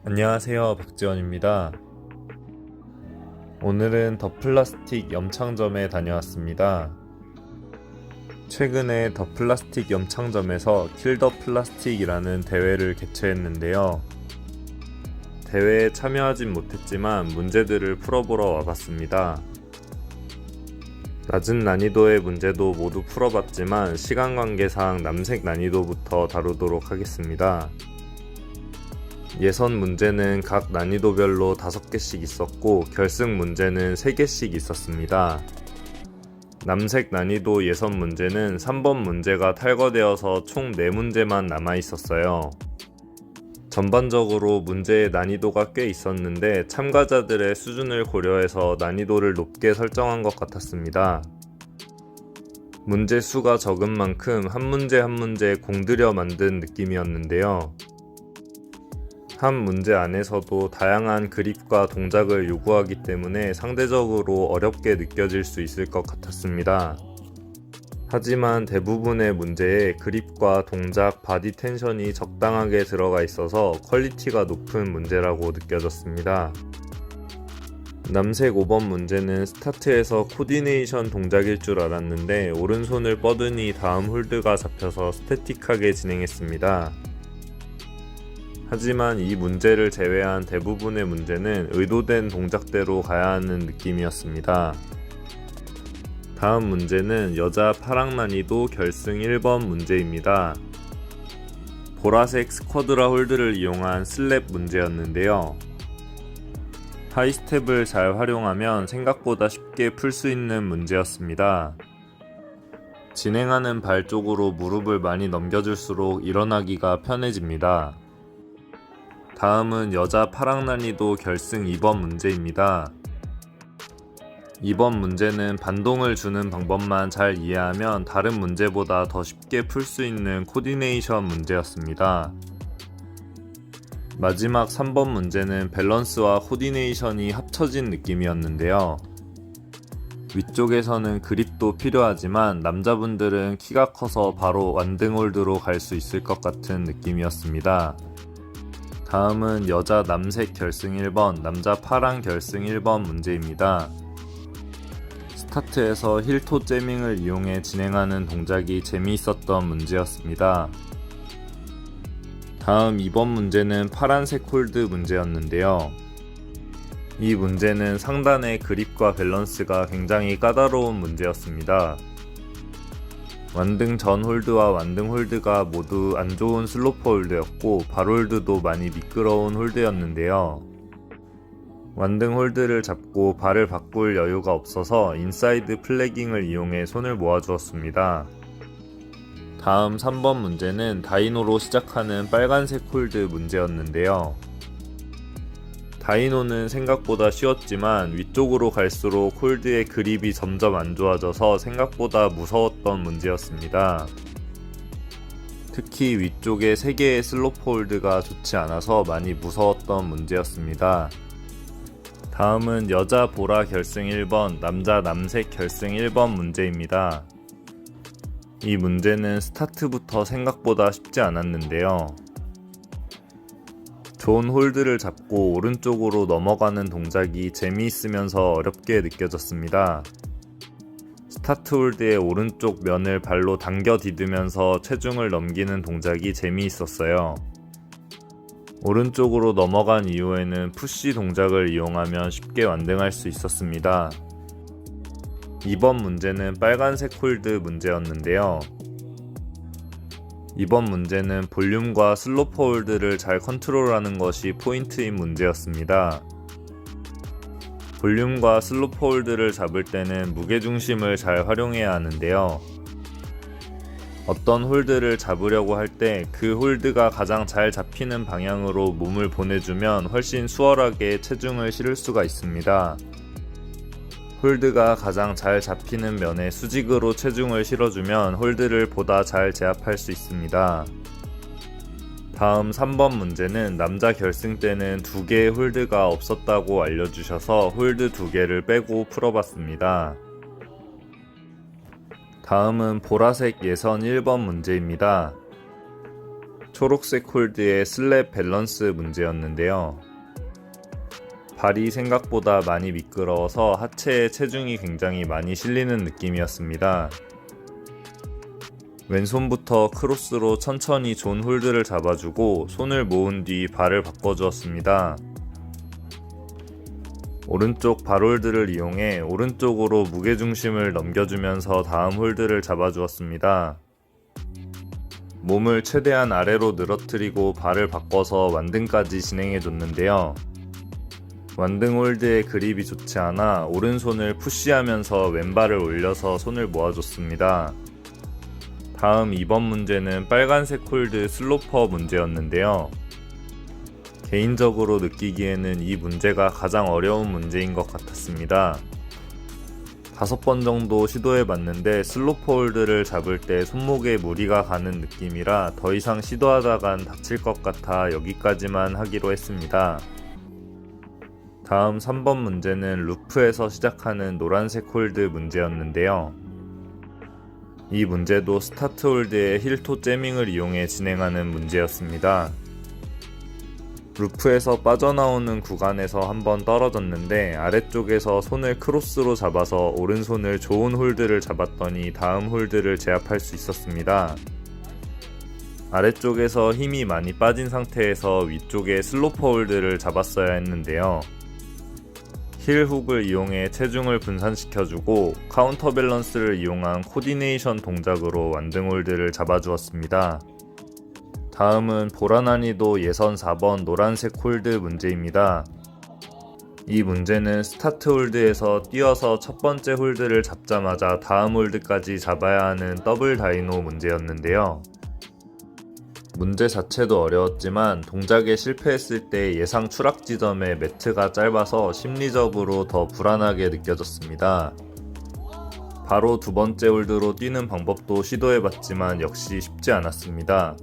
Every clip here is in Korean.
안녕하세요, 박지원입니다. 오늘은 더 플라스틱 염창점에 다녀왔습니다. 최근에 더 플라스틱 염창점에서 킬 더 플라스틱이라는 대회를 개최했는데요. 대회에 참여하진 못했지만 문제들을 풀어보러 와봤습니다. 낮은 난이도의 문제도 모두 풀어봤지만 시간 관계상 남색 난이도부터 다루도록 하겠습니다. 예선 문제는 각 난이도별로 5개씩 있었고 결승 문제는 3개씩 있었습니다. 남색 난이도 예선 문제는 3번 문제가 탈거되어서 총 4문제만 남아있었어요. 전반적으로 문제의 난이도가 꽤 있었는데 참가자들의 수준을 고려해서 난이도를 높게 설정한 것 같았습니다. 문제 수가 적은 만큼 한 문제 한 문제 공들여 만든 느낌이었는데요. 한 문제 안에서도 다양한 그립과 동작을 요구하기 때문에 상대적으로 어렵게 느껴질 수 있을 것 같았습니다. 하지만 대부분의 문제에 그립과 동작, 바디 텐션이 적당하게 들어가 있어서 퀄리티가 높은 문제라고 느껴졌습니다. 남색 5번 문제는 스타트에서 코디네이션 동작일 줄 알았는데 오른손을 뻗으니 다음 홀드가 잡혀서 스태틱하게 진행했습니다. 하지만 이 문제를 제외한 대부분의 문제는 의도된 동작대로 가야 하는 느낌이었습니다. 다음 문제는 여자 파랑 난이도 결승 1번 문제입니다. 보라색 스쿼드라 홀드를 이용한 슬랩 문제였는데요. 하이스텝을 잘 활용하면 생각보다 쉽게 풀 수 있는 문제였습니다. 진행하는 발 쪽으로 무릎을 많이 넘겨줄수록 일어나기가 편해집니다. 다음은 여자 파랑 난이도 결승 2번 문제입니다. 이번 문제는 반동을 주는 방법만 잘 이해하면 다른 문제보다 더 쉽게 풀 수 있는 코디네이션 문제였습니다. 마지막 3번 문제는 밸런스와 코디네이션이 합쳐진 느낌이었는데요. 위쪽에서는 그립도 필요하지만 남자분들은 키가 커서 바로 완등 홀드로 갈 수 있을 것 같은 느낌이었습니다. 다음은 여자 남색 결승 1번, 남자 파랑 결승 1번 문제입니다. 스타트에서 힐토 재밍을 이용해 진행하는 동작이 재미있었던 문제였습니다. 다음 2번 문제는 파란색 홀드 문제였는데요. 이 문제는 상단의 그립과 밸런스가 굉장히 까다로운 문제였습니다. 완등 전 홀드와 완등 홀드가 모두 안 좋은 슬로퍼 홀드였고 발 홀드도 많이 미끄러운 홀드였는데요. 완등 홀드를 잡고 발을 바꿀 여유가 없어서 인사이드 플래깅을 이용해 손을 모아주었습니다. 다음 3번 문제는 다이노로 시작하는 빨간색 홀드 문제였는데요. 다이노는 생각보다 쉬웠지만 위쪽으로 갈수록 홀드의 그립이 점점 안 좋아져서 생각보다 무서웠던 문제였습니다. 특히 위쪽에 3개의 슬로프 홀드가 좋지 않아서 많이 무서웠던 문제였습니다. 다음은 여자 보라 결승 1번, 남자 남색 결승 1번 문제입니다. 이 문제는 스타트부터 생각보다 쉽지 않았는데요. 좋은 홀드를 잡고 오른쪽으로 넘어가는 동작이 재미있으면서 어렵게 느껴졌습니다. 스타트 홀드의 오른쪽 면을 발로 당겨 디디면서 체중을 넘기는 동작이 재미있었어요. 오른쪽으로 넘어간 이후에는 푸시 동작을 이용하면 쉽게 완등할 수 있었습니다. 이번 문제는 빨간색 홀드 문제였는데요. 이번 문제는 볼륨과 슬로퍼 홀드를 잘 컨트롤하는 것이 포인트인 문제였습니다. 볼륨과 슬로퍼 홀드를 잡을 때는 무게중심을 잘 활용해야 하는데요. 어떤 홀드를 잡으려고 할 때 그 홀드가 가장 잘 잡히는 방향으로 몸을 보내주면 훨씬 수월하게 체중을 실을 수가 있습니다. 홀드가 가장 잘 잡히는 면에 수직으로 체중을 실어주면 홀드를 보다 잘 제압할 수 있습니다. 다음 3번 문제는 남자 결승 때는 2개의 홀드가 없었다고 알려주셔서 홀드 2개를 빼고 풀어봤습니다. 다음은 보라색 예선 1번 문제입니다. 초록색 홀드의 슬랩 밸런스 문제였는데요. 발이 생각보다 많이 미끄러워서 하체에 체중이 굉장히 많이 실리는 느낌이었습니다. 왼손부터 크로스로 천천히 존 홀드를 잡아주고 손을 모은 뒤 발을 바꿔주었습니다. 오른쪽 발 홀드를 이용해 오른쪽으로 무게중심을 넘겨주면서 다음 홀드를 잡아주었습니다. 몸을 최대한 아래로 늘어뜨리고 발을 바꿔서 완등까지 진행해줬는데요. 완등 홀드의 그립이 좋지 않아 오른손을 푸시하면서 왼발을 올려서 손을 모아줬습니다. 다음 2번 문제는 빨간색 홀드 슬로퍼 문제였는데요. 개인적으로 느끼기에는 이 문제가 가장 어려운 문제인 것 같았습니다. 5번 정도 시도해봤는데 슬로퍼 홀드를 잡을 때 손목에 무리가 가는 느낌이라 더 이상 시도하다간 다칠 것 같아 여기까지만 하기로 했습니다. 다음 3번 문제는 루프에서 시작하는 노란색 홀드 문제였는데요. 이 문제도 스타트 홀드의 힐토 재밍을 이용해 진행하는 문제였습니다. 루프에서 빠져나오는 구간에서 한번 떨어졌는데 아래쪽에서 손을 크로스로 잡아서 오른손을 좋은 홀드를 잡았더니 다음 홀드를 제압할 수 있었습니다. 아래쪽에서 힘이 많이 빠진 상태에서 위쪽에 슬로퍼 홀드를 잡았어야 했는데요. 힐 훅을 이용해 체중을 분산시켜주고 카운터 밸런스를 이용한 코디네이션 동작으로 완등 홀드를 잡아주었습니다. 다음은 보라 난이도 예선 4번 노란색 홀드 문제입니다. 이 문제는 스타트 홀드에서 뛰어서 첫 번째 홀드를 잡자마자 다음 홀드까지 잡아야 하는 더블 다이노 문제였는데요. 문제 자체도 어려웠지만 동작에 실패했을 때 예상 추락 지점의 매트가 짧아서 심리적으로 더 불안하게 느껴졌습니다. 바로 두 번째 홀드로 뛰는 방법도 시도해봤지만 역시 쉽지 않았습니다.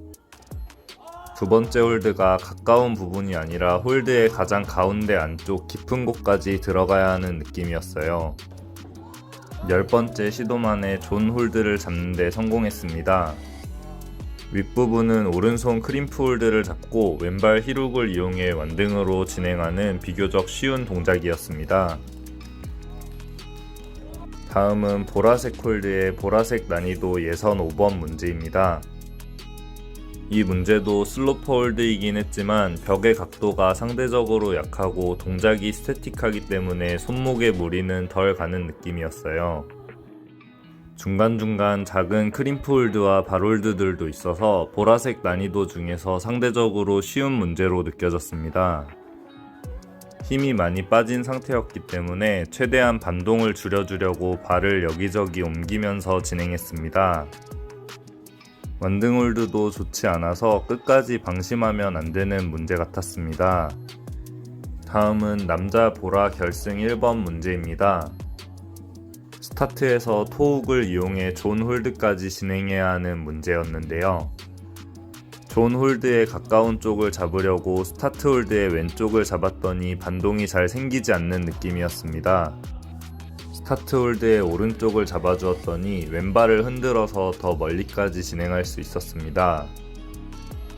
두 번째 홀드가 가까운 부분이 아니라 홀드의 가장 가운데 안쪽 깊은 곳까지 들어가야 하는 느낌이었어요. 10번째 시도 만에 존 홀드를 잡는 데 성공했습니다. 윗부분은 오른손 크림프 홀드를 잡고 왼발 힐훅을 이용해 완등으로 진행하는 비교적 쉬운 동작이었습니다. 다음은 보라색 홀드의 보라색 난이도 예선 5번 문제입니다. 이 문제도 슬로퍼 홀드이긴 했지만 벽의 각도가 상대적으로 약하고 동작이 스태틱하기 때문에 손목에 무리는 덜 가는 느낌이었어요. 중간중간 작은 크림프 홀드와 발 홀드들도 있어서 보라색 난이도 중에서 상대적으로 쉬운 문제로 느껴졌습니다. 힘이 많이 빠진 상태였기 때문에 최대한 반동을 줄여주려고 발을 여기저기 옮기면서 진행했습니다. 완등 홀드도 좋지 않아서 끝까지 방심하면 안되는 문제 같았습니다. 다음은 남자 보라 결승 1번 문제입니다. 스타트에서 토훅을 이용해 존 홀드까지 진행해야 하는 문제였는데요. 존 홀드에 가까운 쪽을 잡으려고 스타트 홀드의 왼쪽을 잡았더니 반동이 잘 생기지 않는 느낌이었습니다. 스타트 홀드의 오른쪽을 잡아주었더니 왼발을 흔들어서 더 멀리까지 진행할 수 있었습니다.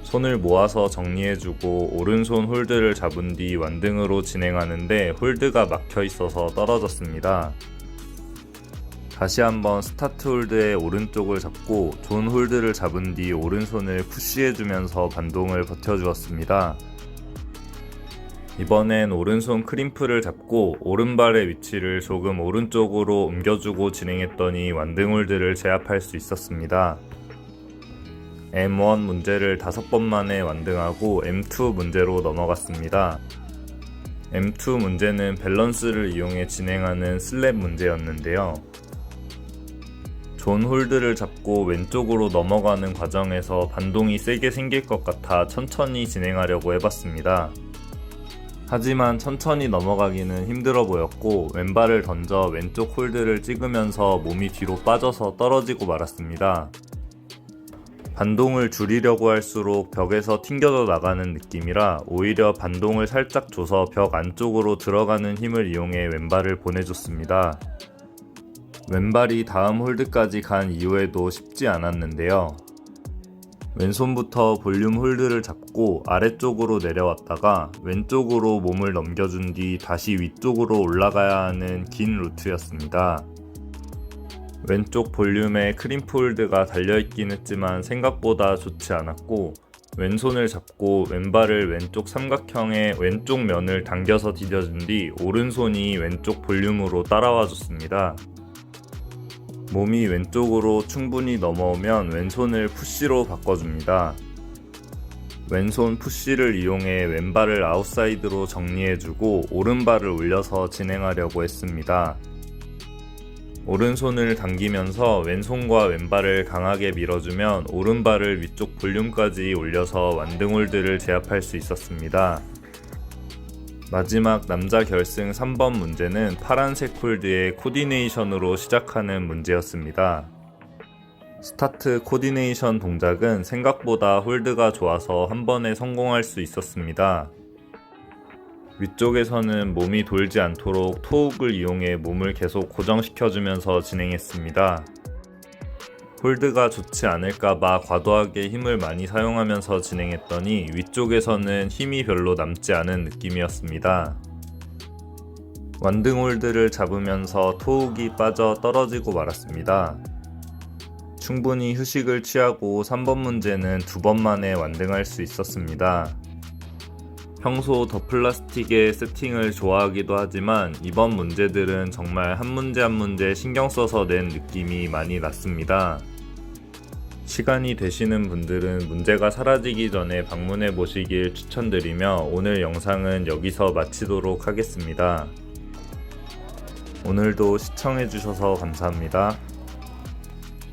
손을 모아서 정리해주고 오른손 홀드를 잡은 뒤 완등으로 진행하는데 홀드가 막혀 있어서 떨어졌습니다. 다시 한번 스타트 홀드의 오른쪽을 잡고 존 홀드를 잡은 뒤 오른손을 푸시해주면서 반동을 버텨주었습니다. 이번엔 오른손 크림프를 잡고 오른발의 위치를 조금 오른쪽으로 옮겨주고 진행했더니 완등 홀드를 제압할 수 있었습니다. M1 문제를 5번 만에 완등하고 M2 문제로 넘어갔습니다. M2 문제는 밸런스를 이용해 진행하는 슬랩 문제였는데요. 존 홀드를 잡고 왼쪽으로 넘어가는 과정에서 반동이 세게 생길 것 같아 천천히 진행하려고 해봤습니다. 하지만 천천히 넘어가기는 힘들어 보였고 왼발을 던져 왼쪽 홀드를 찍으면서 몸이 뒤로 빠져서 떨어지고 말았습니다. 반동을 줄이려고 할수록 벽에서 튕겨져 나가는 느낌이라 오히려 반동을 살짝 줘서 벽 안쪽으로 들어가는 힘을 이용해 왼발을 보내줬습니다. 왼발이 다음 홀드까지 간 이후에도 쉽지 않았는데요. 왼손부터 볼륨 홀드를 잡고 아래쪽으로 내려왔다가 왼쪽으로 몸을 넘겨준 뒤 다시 위쪽으로 올라가야 하는 긴 루트였습니다. 왼쪽 볼륨에 크림프 홀드가 달려있긴 했지만 생각보다 좋지 않았고, 왼손을 잡고 왼발을 왼쪽 삼각형의 왼쪽 면을 당겨서 디뎌준 뒤 오른손이 왼쪽 볼륨으로 따라와 줬습니다. 몸이 왼쪽으로 충분히 넘어오면 왼손을 푸시로 바꿔줍니다. 왼손 푸시를 이용해 왼발을 아웃사이드로 정리해주고 오른발을 올려서 진행하려고 했습니다. 오른손을 당기면서 왼손과 왼발을 강하게 밀어주면 오른발을 위쪽 볼륨까지 올려서 완등 홀드를 제압할 수 있었습니다. 마지막 남자 결승 3번 문제는 파란색 홀드의 코디네이션으로 시작하는 문제였습니다. 스타트 코디네이션 동작은 생각보다 홀드가 좋아서 한 번에 성공할 수 있었습니다. 위쪽에서는 몸이 돌지 않도록 토욱을 이용해 몸을 계속 고정시켜주면서 진행했습니다. 홀드가 좋지 않을까봐 과도하게 힘을 많이 사용하면서 진행했더니 위쪽에서는 힘이 별로 남지 않은 느낌이었습니다. 완등 홀드를 잡으면서 토욱이 빠져 떨어지고 말았습니다. 충분히 휴식을 취하고 3번 문제는 2번 만에 완등할 수 있었습니다. 평소 더 플라스틱의 세팅을 좋아하기도 하지만 이번 문제들은 정말 한 문제 한 문제 신경 써서 낸 느낌이 많이 났습니다. 시간이 되시는 분들은 문제가 사라지기 전에 방문해 보시길 추천드리며 오늘 영상은 여기서 마치도록 하겠습니다. 오늘도 시청해 주셔서 감사합니다.